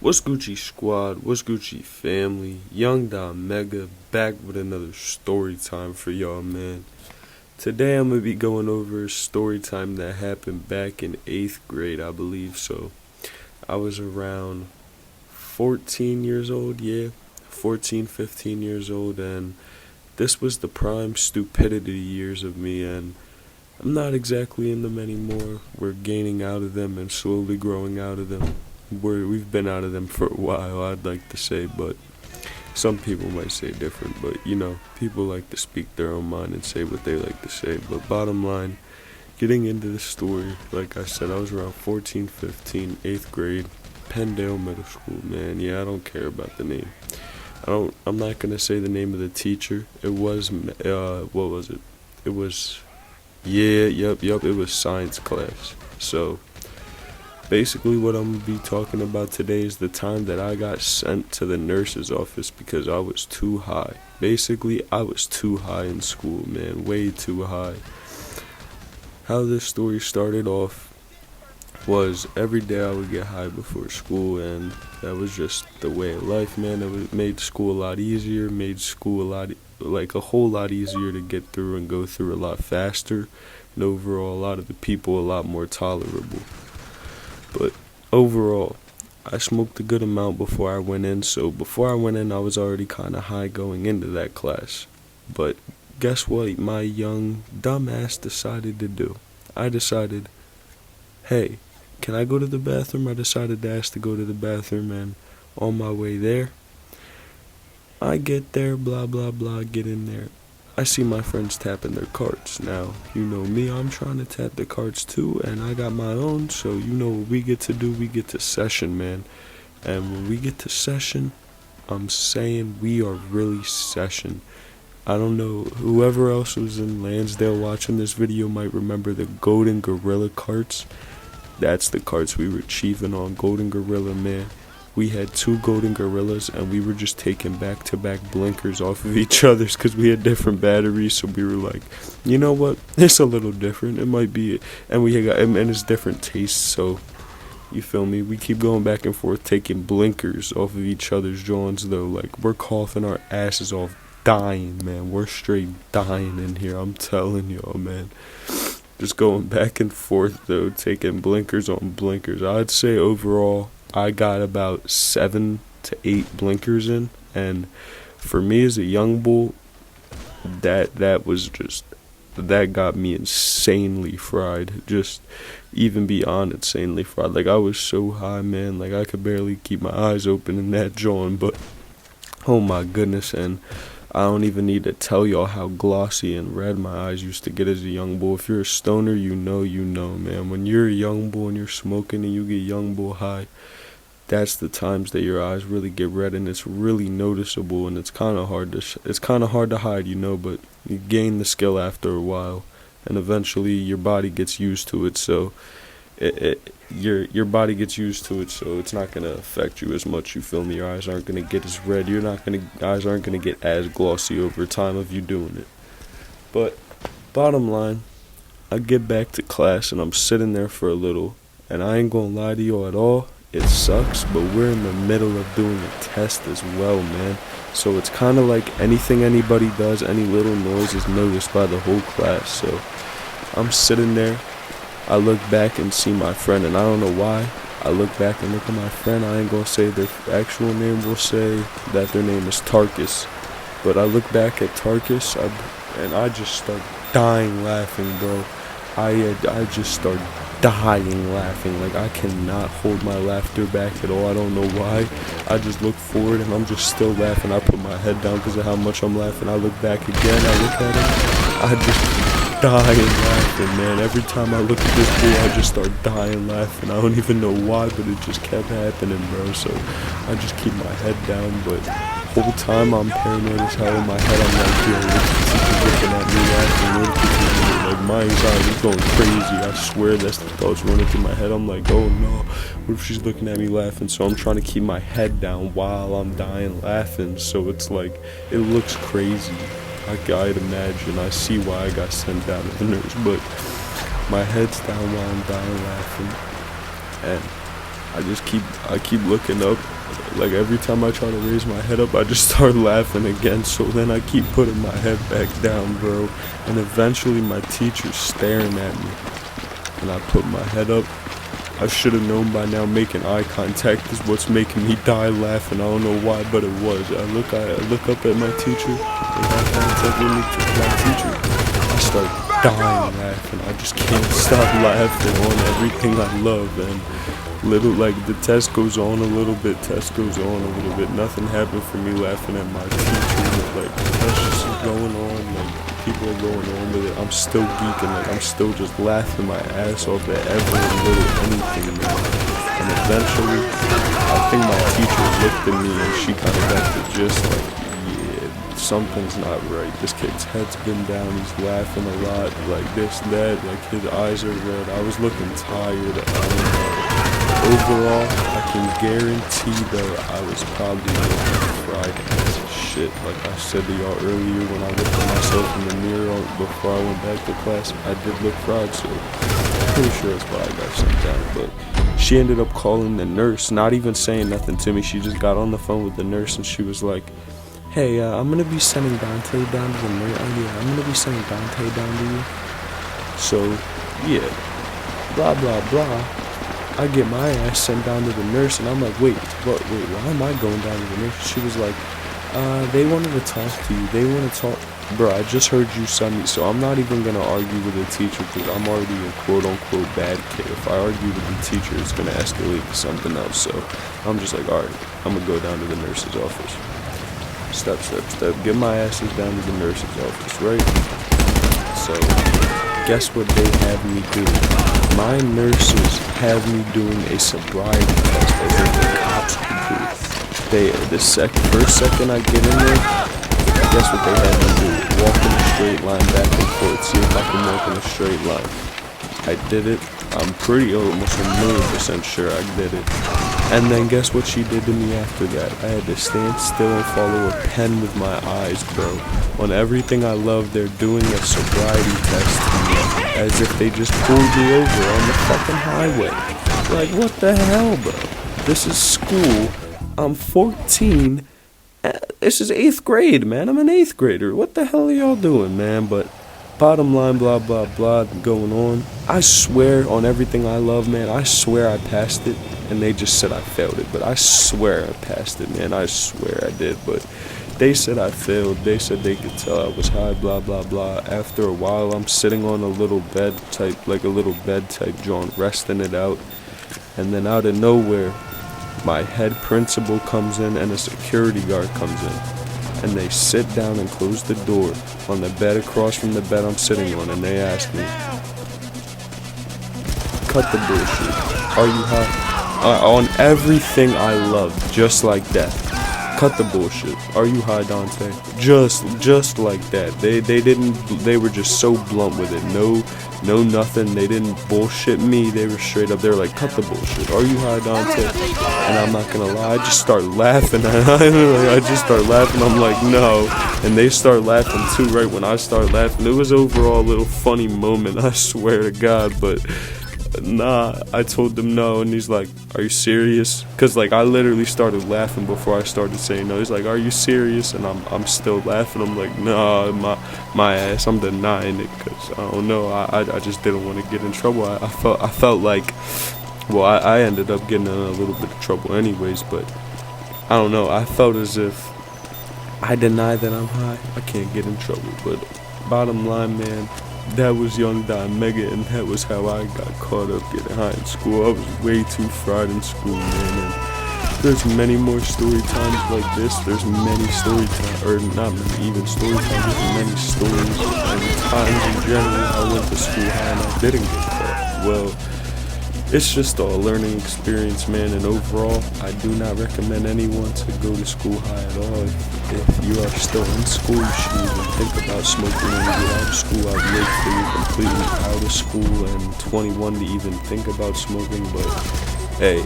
What's Gucci squad? What's Gucci family? Young.Mega back with another story time for y'all, man. Today I'm gonna be going over a story time that happened back in 8th grade, I believe. So I was around 14 years old, 14, 15 years old, and this was the prime stupidity years of me, and I'm not exactly in them anymore. We're gaining out of them and slowly growing out of them. We've been out of them for a while, I'd like to say, but some people might say different. But people like to speak their own mind and say what they like to say. But bottom line, getting into the story, like I said, I was around 14, 15, 8th grade, Penndale Middle School, man. Yeah, I don't care about the name. I'm not gonna say the name of the teacher. It was what was it? It was it was science class. So basically what I'm going to be talking about today is the time that I got sent to the nurse's office because I was too high. Basically, I was too high in school, man, way too high. How this story started off was every day I would get high before school, and that was just the way of life, man. It made school a lot easier, made school a whole lot easier to get through and go through a lot faster, and overall a lot of the people a lot more tolerable. But overall, I smoked a good amount before I went in, so before I went in, I was already kind of high going into that class. But guess what my young dumbass decided to do? I decided, hey, can I go to the bathroom? I decided to ask to go to the bathroom, and on my way there, I get there, blah, blah, blah, get in there. I see my friends tapping their carts. Now, you know me, I'm trying to tap the carts too, and I got my own, so you know what we get to do? We get to session, man. And when we get to session, I'm saying we are really session. I don't know, whoever else was in Lansdale watching this video might remember the Golden Gorilla carts. That's the carts we were chiefing on, Golden Gorilla, man. We had 2 Golden Gorillas, and we were just taking back-to-back blinkers off of each other's because we had different batteries. So we were like, you know what? It's a little different. It might be, and it's different tastes. So you feel me? We keep going back and forth, taking blinkers off of each other's joints. Though, like we're coughing our asses off, dying, man. We're straight dying in here. I'm telling y'all, man. Just going back and forth though, taking blinkers on blinkers. I'd say overall, I got about 7 to 8 blinkers in, and for me as a young bull, that got me insanely fried, just even beyond insanely fried. Like I was so high, man, like I could barely keep my eyes open in that joint, but oh my goodness. And I don't even need to tell y'all how glossy and red my eyes used to get as a young bull. If you're a stoner, you know, man. When you're a young bull and you're smoking and you get young bull high, that's the times that your eyes really get red, and it's really noticeable, and it's kind of hard to hide, but you gain the skill after a while, and eventually your body gets used to it. So your body gets used to it, so it's not gonna affect you as much. You feel me? Your eyes aren't gonna get as red. Eyes aren't gonna get as glossy over time of you doing it. But bottom line, I get back to class and I'm sitting there for a little, and I ain't gonna lie to you at all. It sucks, but we're in the middle of doing a test as well, man. So it's kind of like anything anybody does, any little noise is noticed by the whole class. So I'm sitting there, I look back and see my friend, and I don't know why. I look back and look at my friend. I ain't gonna say their actual name, we'll say that their name is Tarkus. But I look back at Tarkus, and I just start dying laughing, bro. I just start dying laughing. Like I cannot hold my laughter back at all. I don't know why. I just look forward and I'm just still laughing. I put my head down because of how much I'm laughing. I look back again. I look at him. I just dying laughing, man. Every time I look at this boy, I just start dying laughing. I don't even know why, but it just kept happening, bro. So I just keep my head down, but whole time I'm paranoid as hell in my head. I'm like, yo, she's looking at me laughing. Like my anxiety is going crazy. I swear that's the thoughts running through my head. I'm like, oh no, what if she's looking at me laughing? So I'm trying to keep my head down while I'm dying laughing. So it's like, it looks crazy. I'd imagine. I see why I got sent out of the nurse, but my head's down while I'm dying laughing. And I keep looking up. Like every time I try to raise my head up, I just start laughing again. So then I keep putting my head back down, bro. And eventually my teacher's staring at me. And I put my head up. I should have known by now making eye contact is what's making me die laughing. I don't know why, but it was. I look up at my teacher. And eye contact with my teacher. I start dying laughing. I just can't stop laughing on everything I love. And the test goes on a little bit. Nothing happened for me laughing at my teacher. But like that's just going on. Like people are going on with it. I'm still geeking. Like I'm still just laughing my ass off at every little anything, man. And eventually, I think my teacher looked at me and she kind of got the gist. Like, yeah, something's not right. This kid's head's been down. He's laughing a lot. Like this, that. Like his eyes are red. I was looking tired. I don't know. Overall, I can guarantee though I was probably looking fried as shit. Like I said to y'all earlier when I looked at myself in the mirror before I went back to class, I did look fried, so I'm pretty sure that's why I got sent down. But she ended up calling the nurse, not even saying nothing to me. She just got on the phone with the nurse and she was like, hey, I'm gonna be sending Dante down to the nurse. Oh yeah, I'm gonna be sending Dante down to you. So, yeah, blah, blah, blah. I get my ass sent down to the nurse, and I'm like, wait, why am I going down to the nurse? She was like, they wanted to talk to you. They want to talk. Bro, I just heard you send me, so I'm not even going to argue with the teacher because I'm already a quote-unquote bad kid. If I argue with the teacher, it's going to escalate to something else. So I'm just like, all right, I'm going to go down to the nurse's office. Step. Get my asses down to the nurse's office, right? So guess what they have me do? My nurses have me doing a sobriety test as if the cops could do. First second I get in there, guess what they have me do? Walk in a straight line back and forth, see if I can walk in a straight line. I did it. I'm almost 1,000,000% sure I did it. And then guess what she did to me after that? I had to stand still and follow a pen with my eyes, bro. On everything I love, they're doing a sobriety test to me as if they just pulled me over on the fucking highway. Like, what the hell, bro? This is school. I'm 14. This is 8th grade, man. I'm an 8th grader. What the hell are y'all doing, man? But bottom line, blah, blah, blah, going on. I swear on everything I love, man. I swear I passed it. And they just said I failed it. But I swear I passed it, man. I swear I did. But they said I failed. They said they could tell I was high, blah, blah, blah. After a while, I'm sitting on a little bed type joint, resting it out. And then out of nowhere, my head principal comes in and a security guard comes in. And they sit down and close the door on the bed across from the bed I'm sitting on. And they ask me, cut the bullshit. Are you high? On everything I love, just like that. Cut the bullshit. Are you high, Dante? Just like that. They were just so blunt with it. No nothing. They didn't bullshit me. They were straight up. They were like, cut the bullshit. Are you high, Dante? And I'm not gonna lie, I just start laughing. I just start laughing. I'm like, no. And they start laughing too right when I start laughing. It was overall a little funny moment, I swear to God, but nah, I told them no, and he's like, are you serious? Because like I literally started laughing before I started saying no. He's like, are you serious? And I'm still laughing. I'm like, nah, my ass, I'm denying it because I don't know, I just didn't want to get in trouble. I felt like, well, I ended up getting in a little bit of trouble anyways, but I don't know, I felt as if I deny that I'm high, I can't get in trouble. But bottom line, man, that was YALL, and that was how I got caught up getting high in school. I was way too fried in school, man. And there's many more story times like this. There's many story times, or not many, even story times. There's many stories and times in general I went to school high and I didn't get caught. Well, it's just a learning experience, man, and overall, I do not recommend anyone to go to school high at all. If you are still in school, you shouldn't even think about smoking when you get out of school. I've lived through completely out of school and 21 to even think about smoking, but hey,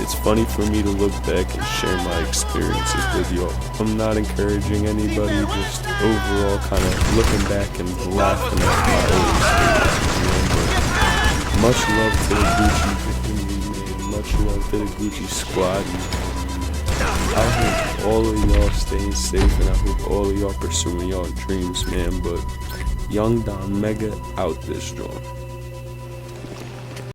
it's funny for me to look back and share my experiences with y'all. I'm not encouraging anybody, just overall kind of looking back and laughing at my old experiences, you know, but much love to the Gucci community, man. Much Shout you out to the Gucci squad. I hope all of y'all staying safe, and I hope all of y'all pursuing y'all dreams, man. But Young Don Mega out this joint.